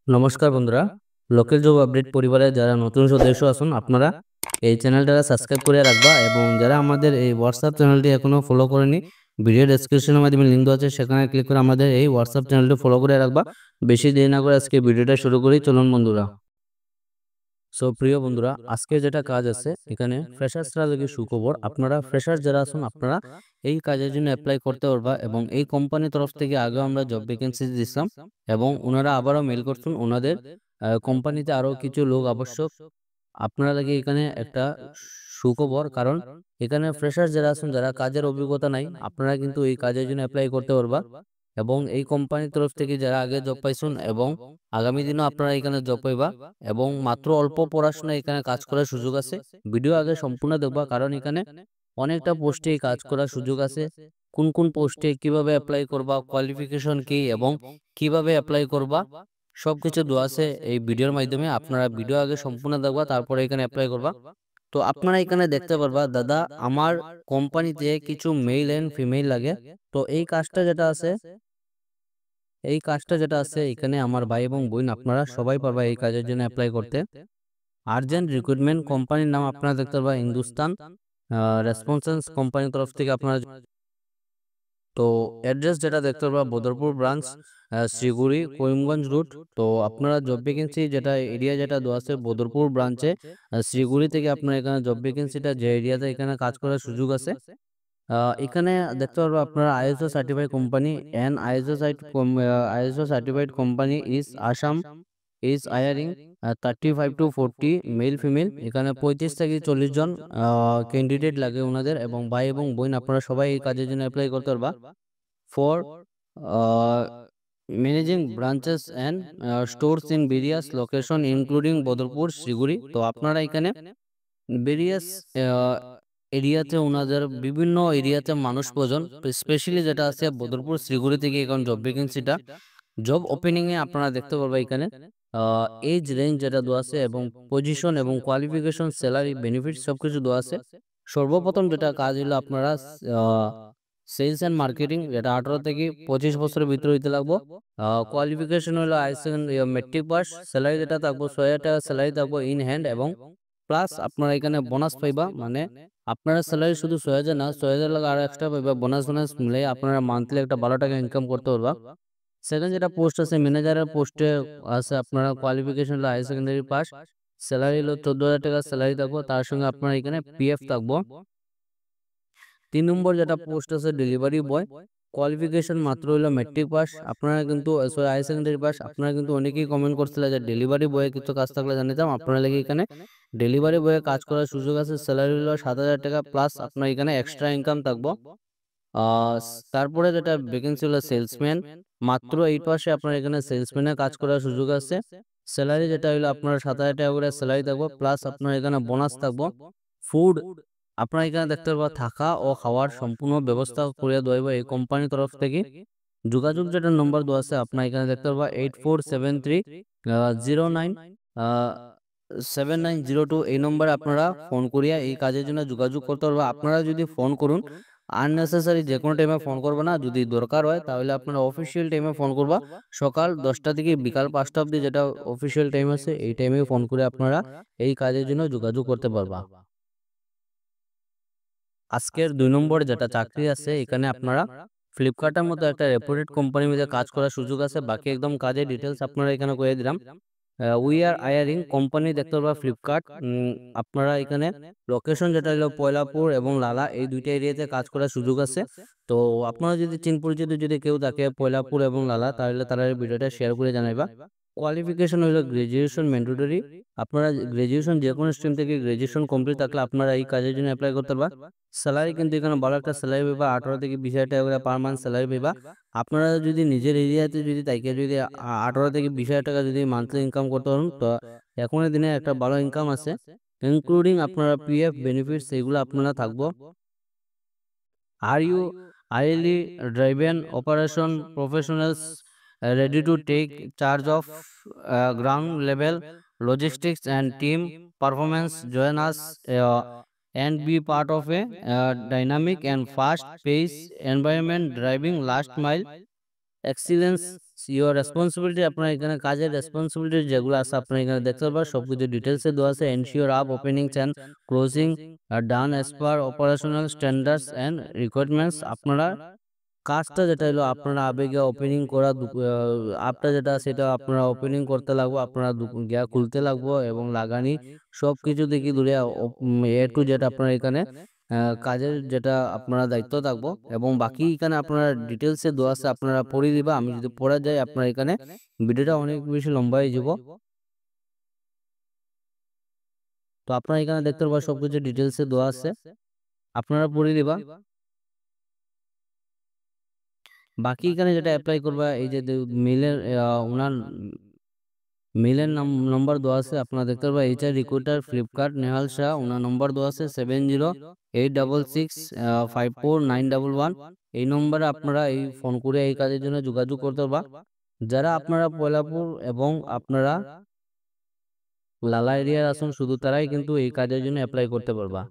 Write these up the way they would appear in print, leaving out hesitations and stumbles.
নমস্কার বন্ধুরা, local job update পরিবারের যারা নতুন সদস্য আছেন আপনারা এই চ্যানেলটা সাবস্ক্রাইব করে রাখবা এবং যারা আমাদের এই হোয়াটসঅ্যাপ চ্যানেলটি এখনো ফলো করেনি ভিডিও ডেসক্রিপশনের মাধ্যমে লিঙ্ক দেওয়া আছে সেখানে ক্লিক করে আমাদের এই হোয়াটসঅ্যাপ চ্যানেলটি ফলো করে রাখবা। বেশি দেরি না করে আজকে ভিডিওটা শুরু করি, চলুন বন্ধুরা। প্রিয় বন্ধুরা, আজকে যেটা কাজ আছে এখানে ফ্রেশার্সরা লাগে সুখবর। আপনারা ফ্রেশার্স যারা আছেন আপনারা এই কাজের জন্য অ্যাপ্লাই করতে পারবা এবং এই কোম্পানির তরফ থেকে আগেও আমরা জব ভ্যাকেন্সি দিছিলাম এবং ওনারা আবারও মেল করছেন ওনাদের কোম্পানিতে আরো কিছু লোক আবশ্যক। আপনারা লাগে এখানে একটা সুখবর, কারণ এখানে ফ্রেশার্স যারা আছেন যারা কাজের অভিজ্ঞতা নাই আপনারা কিন্তু এই কাজের জন্য অ্যাপ্লাই করতে পারবা এবং এই কোম্পানির তরফ থেকে যারা আগে জব পাইছেন এবং আগামী দিনও আপনারা এখানে জব পাইবা এবং মাত্র অল্প পড়াশোনা এখানে কাজ করার সুযোগ আছে। ভিডিও আগে সম্পূর্ণ দেখবা, কারণ এখানে অনেকটা পোস্টে কাজ করার সুযোগ আছে। কোন কোন পোস্টে কিভাবে অ্যাপ্লাই করবা, কোয়ালিফিকেশন কি এবং কিভাবে অ্যাপ্লাই করবা সবকিছু দেওয়া আছে এই ভিডিওর মাধ্যমে। আপনারা ভিডিও আগে সম্পূর্ণ দেখবা, তারপরে এখানে অ্যাপ্লাই করবা। তো আপনারা এখানে দেখতে পারবা দাদা আমার কোম্পানিতে কিছু মেল এন্ড ফিমেল লাগে। তো এই কাজটা যেটা আছে এখানে আমার ভাই এবং বোন আপনারা সবাই পারবা এই কাজের জন্য অ্যাপ্লাই করতে। আর্জেন্ট রিক্রুটমেন্ট, কোম্পানির নাম আপনারা দেখতে পারবা হিন্দুস্তান রেসপন্সেন্স কোম্পানির তরফ থেকে আপনারা। তো অ্যাড্রেস যেটা দেখতে পারবা বদরপুর ব্রাঞ্চ, শিগুড়ি করিমগঞ্জ রুট। তো আপনারা জব ভ্যাকেন্সি যেটা এরিয়া যেটা দেওয়া আছে বদরপুর ব্রাঞ্চে শিগুড়ি থেকে আপনারা এখানে জব ভ্যাকেন্সিটা যে এরিয়াতে এখানে কাজ করার সুযোগ আছে। এখানে দেখতে পারবো আপনারা ISO certified company and ISO certified company is Assam is hiring 35 to 40 male female. এখানে 35 থেকে 40 জন ক্যান্ডিডেট লাগে ওনাদের এবং ভাই এবং বোন আপনারা সবাই এই কাজের জন্য অ্যাপ্লাই করতে পারবা। For managing branches and stores in various location including Badarpur Siliguri. তো আপনারা এখানে ভেরিয়াস এরিয়াতে ওনাদের বিভিন্ন এরিয়াতে মানুষ প্রয়োজন, স্পেশালি যেটা আছে বদরপুর শিলিগুড়ি থেকে এখন জব ভ্যাকেন্সিটা জব ওপেনিং এ আপনারা দেখতে পারবেন এখানে এজ রেঞ্জ যেটা দেওয়া আছে এবং পজিশন এবং কোয়ালিফিকেশন স্যালারি বেনিফিট সবকিছু দেওয়া আছে। সর্বপ্রথম যেটা কাজ হলো আপনারা সেলস অ্যান্ড মার্কেটিং, যেটা 18 থেকে 25 বছরের ভিতরে হইতে লাগবো। কোয়ালিফিকেশন হলো মেট্রিক পাস। স্যালারি যেটা থাকবো 6,000 টাকা স্যালারি থাকবো ইন হ্যান্ড এবং প্লাস আপনারা এখানে বোনাস পাইবা, মানে আপনারা স্যালারি শুধু 6,000 না 6,000 লাগে আর এক্সট্রা পাইবা। বোনাস মিলে আপনারা মান্থলি একটা ভালো টাকা ইনকাম করতে পারবা। সেকেন্ড যেটা পোস্ট আছে ম্যানেজারের পোস্টে আছে, আপনারা কোয়ালিফিকেশন হলো হায়ার সেকেন্ডারি পাস। স্যালারি হলো 14,000 টাকা স্যালারি থাকবো, তার সঙ্গে আপনার এখানে পিএফ থাকবো। 3 নম্বর যেটা পোস্ট আছে ডেলিভারি বয়, কোয়ালিফিকেশন মাত্র হলো মেট্রিক পাস। আপনারা কিন্তু হায়ার সেকেন্ডারি পাস। আপনারা কিন্তু অনেকেই কমেন্ট করছিলেন যে ডেলিভারি বয়ে কিছু কাজ থাকলে জানিতাম। আপনারা লাগে এখানে ডেলিভারি বয়ে কাজ করার সুযোগ আছে। স্যালারি হলো 7,000 টাকা প্লাস আপনার এখানে এক্সট্রা ইনকাম থাকবো। তারপরে যেটা ভ্যাকেন্সি হলো সেলসম্যান, মাত্র 8 পাশে আপনার এখানে সেলসম্যানের কাজ করার সুযোগ আছে। স্যালারি যেটা হলো আপনার 7,000 টাকা করে স্যালারি থাকবো প্লাস আপনার এখানে বোনাস থাকবো। ফুড আপনার এখানে দেখতে পারবো, থাকা ও খাওয়ার সম্পূর্ণ ব্যবস্থা করে দেওয়া হবে এই কোম্পানির তরফ থেকে। যোগাযোগ যেটা নম্বর দেওয়া আছে আপনার এখানে দেখতে পারবা 8473 09 7902। এই নম্বরে আপনারা ফোন করিয়া এই কাজের জন্য যোগাযোগ করতে পারবা। আপনারা যদি ফোন করুন আননেসেসারি যে কোনো টাইমে ফোন করবে না, যদি দরকার হয় তাহলে আপনারা অফিসিয়াল টাইমে ফোন করবা। সকাল 10টা থেকে বিকাল 5টা অবধি যেটা অফিসিয়াল টাইম আছে এই টাইমে ফোন করে আপনারা এই কাজের জন্য যোগাযোগ করতে পারবা। আজকের 2 নম্বর যেটা চাকরি আছে এখানে আপনারা ফ্লিপকার্টের মতো একটা রেপুটেড কোম্পানির মধ্যে কাজ করার সুযোগ আছে। বাকি একদম কাজের ডিটেলস আপনারা এখানে করে দিলাম। উই আর হায়ারিং কোম্পানি দেখতে পারবা ফ্লিপকার্ট। আপনারা এখানে লোকেশন যেটা হলো পয়লাপুর এবং লালা, এই দুইটা এরিয়াতে কাজ করার সুযোগ আছে। তো আপনারা যদি চিন পরিচিত যদি কেউ থাকে পয়লাপুর এবং লালা তাহলে তারা এই ভিডিওটা শেয়ার করে জানাইবা। কোয়ালিফিকেশন হলো গ্রাজুয়েশন ম্যান্ডেটরি। আপনারা গ্রাজুয়েশন যে কোনো স্ট্রিম থেকে গ্রাজুয়েশন কমপ্লিট থাকলে আপনারা এই কাজের জন্য অ্যাপ্লাই করতে পারবা। স্যালারি কিন্তু এখানে ভালো একটা স্যালারি পাইবা, 18 থেকে 20,000 টাকা করে পার মান্থ স্যালারি পাইবা। আপনারা যদি নিজের এরিয়াতে যদি তাইকে যদি 18 থেকে 20,000 টাকা যদি মান্থলি ইনকাম করতে পারেন তো এখনের দিনে একটা ভালো ইনকাম আছে। ইনক্লুডিং আপনারা পিএফ বেনিফিটস এগুলো আপনারা থাকবো। Are you highly driven operation professionals ready to take charge of ground level logistics and team performance? Join us and be part of a dynamic and fast paced environment driving last mile excellence your responsibility, আপনার এখানে কাজের responsibility যেগুলো আছে আপনারা এখানে দেখতে পারবেন, সবকিছু ডিটেলসে দেওয়া আছে। Ensure up openings and closing are done as per operational standards and requirements. আপনারা কাজটা যেটা হলো আপনারা আবেগে ওপেনিং করা আপটা যেটা সেটা আপনারা ওপেনিং করতে লাগবো, আপনারা গিয়া খুলতে লাগবো এবং লাগানি সবকিছু দেখি দূরে এ টু জেড আপনারা এখানে কাজের যেটা আপনারা দায়িত্ব থাকবো। এবং বাকি এখানে আপনারা ডিটেলসে দেওয়া আছে, আপনারা পড়ে দিবা। আমি যদি পড়া যায় আপনার এখানে ভিডিওটা অনেক বেশি লম্বা হয়ে যাব। তো আপনারা এখানে দেখতে পারবেন সবকিছু ডিটেলসে দেওয়া আছে, আপনারা পড়ে দিবা। বাকি এখানে যেটা অ্যাপ্লাই করবা, এই যে মেলের ওনার মেলের নম্বর দেওয়া আছে, আপনারা দেখতে পারবেন HR recruiter Flipkart Nehal Shah, ওনার নম্বর দেওয়া আছে 7086654911। এই নম্বরে আপনারা এই ফোন করে এই কাজের জন্য যোগাযোগ করতে পারবা। যারা আপনারা পয়লাপুর এবং আপনারা লালা এরিয়ার আছেন শুধু তারাই কিন্তু এই কাজের জন্য অ্যাপ্লাই করতে পারবা।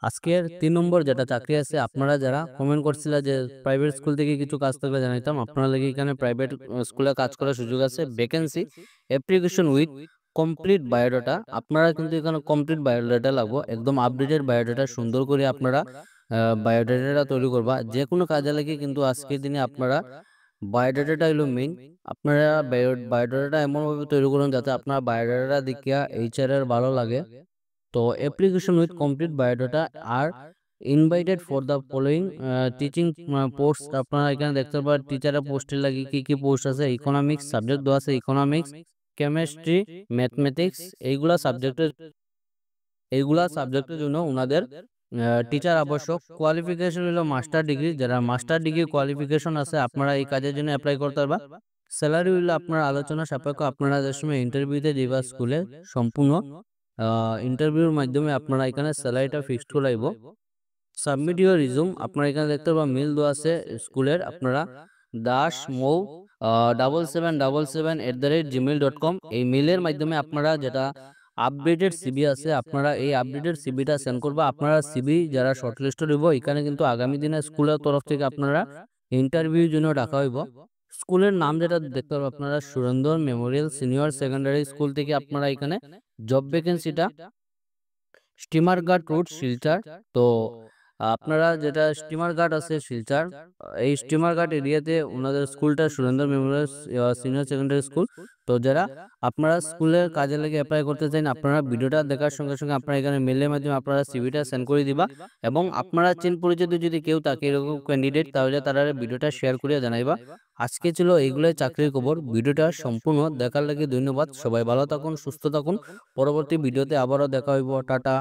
আজকের 3 নম্বর যেটা চাকরি আছে, আপনারা যারা কমেন্ট করছিল যে প্রাইভেট স্কুল থেকে কিছু কাজ থাকলে জানাইতাম, আপনারা লাগি এখানে প্রাইভেট স্কুলে কাজ করার সুযোগ আছে। Vacancy application with complete biodata. আপনারা কিন্তু এখানে কমপ্লিট বায়োডাটা লাগবে, একদম আপডেটেড বায়োডাটা সুন্দর করে আপনারা বায়োডাটাটা তৈরি করবা যে কোনো কাজে লাগে। কিন্তু আজকের দিনে আপনারা বায়োডাটাটা হলো মেইন। আপনারা বায়োডাটাটা এমনভাবে তৈরি করুন যাতে আপনার বায়োডাটাটা দেখিয়া এইচআর এর ভালো লাগে। তো application with complete biodata are invited for the following teaching post. আপনারা এখানে দেখতে পারেন টিচারের পোস্টের লাগে কি কি পোস্ট আছে। ইকোনমিক্স সাবজেক্ট দেওয়া আছে, ইকোনমিক্স, কেমিস্ট্রি, ম্যাথমেটিক্স, এইগুলা সাবজেক্টের জন্য ওনাদের টিচার আবশ্যক। কোয়ালিফিকেশন হলো মাস্টার ডিগ্রি। যারা মাস্টার ডিগ্রি কোয়ালিফিকেশন আছে আপনারা এই কাজের জন্য অ্যাপ্লাই করতে পারবা। স্যালারি হইলো আপনার আলোচনা সাপেক্ষ, আপনারা যে সময় ইন্টারভিউতে দিবা স্কুলে সম্পূর্ণ ইন্টারভিউর মাধ্যমে আপনারা এখানে স্যালারিটা ফিক্সড করাইব। সাবমিট ইউর রিজুম, আপনারা এখানে দেখতে পাবেন মেল দেওয়া আছে স্কুলের, আপনারা দাস মৌ 7777@gmail.com এই মেলের মাধ্যমে আপনারা যেটা আপডেটেড সিবি আছে আপনারা এই আপডেটেড সিবিটা সেন্ড করবা। আপনারা সিবি যারা শর্টলিস্টেড হইব এখানে কিন্তু আগামী দিনে স্কুলের তরফ থেকে আপনারা ইন্টারভিউর জন্য ডাকা হইব। স্কুলের নাম যেটা দেখতে পাবেন আপনারা Surendra memorial senior secondary school থেকে আপনারা এখানে জব ভ্যাকেন্সিটা স্টিমার গার্ড রোড শিলচর। তো আপনারা যেটা স্টিমার গার্ড আছে শিলচর, এই স্টিমার গার্ড এরিয়াতে ওনাদের স্কুলটা Surendra memorial senior secondary school. তো যারা আপনারা স্কুলের কাজে লেগে অ্যাপ্লাই করতে চান, আপনারা ভিডিওটা দেখার সঙ্গে সঙ্গে আপনারা এখানে মেলের মাধ্যমে আপনারা সিভিটা সেন্ড করে দিবা। এবং আপনারা চেন পরিচিত যদি কেউ থাকে এরকম ক্যান্ডিডেট, তাহলে তারা ভিডিওটা শেয়ার করে জানাইবা। আজকে ছিল এইগুলোই চাকরির খবর। ভিডিওটা সম্পূর্ণ দেখার লাগে ধন্যবাদ। সবাই ভালো থাকুন, সুস্থ থাকুন। পরবর্তী ভিডিওতে আবারও দেখা হইব। টাটা।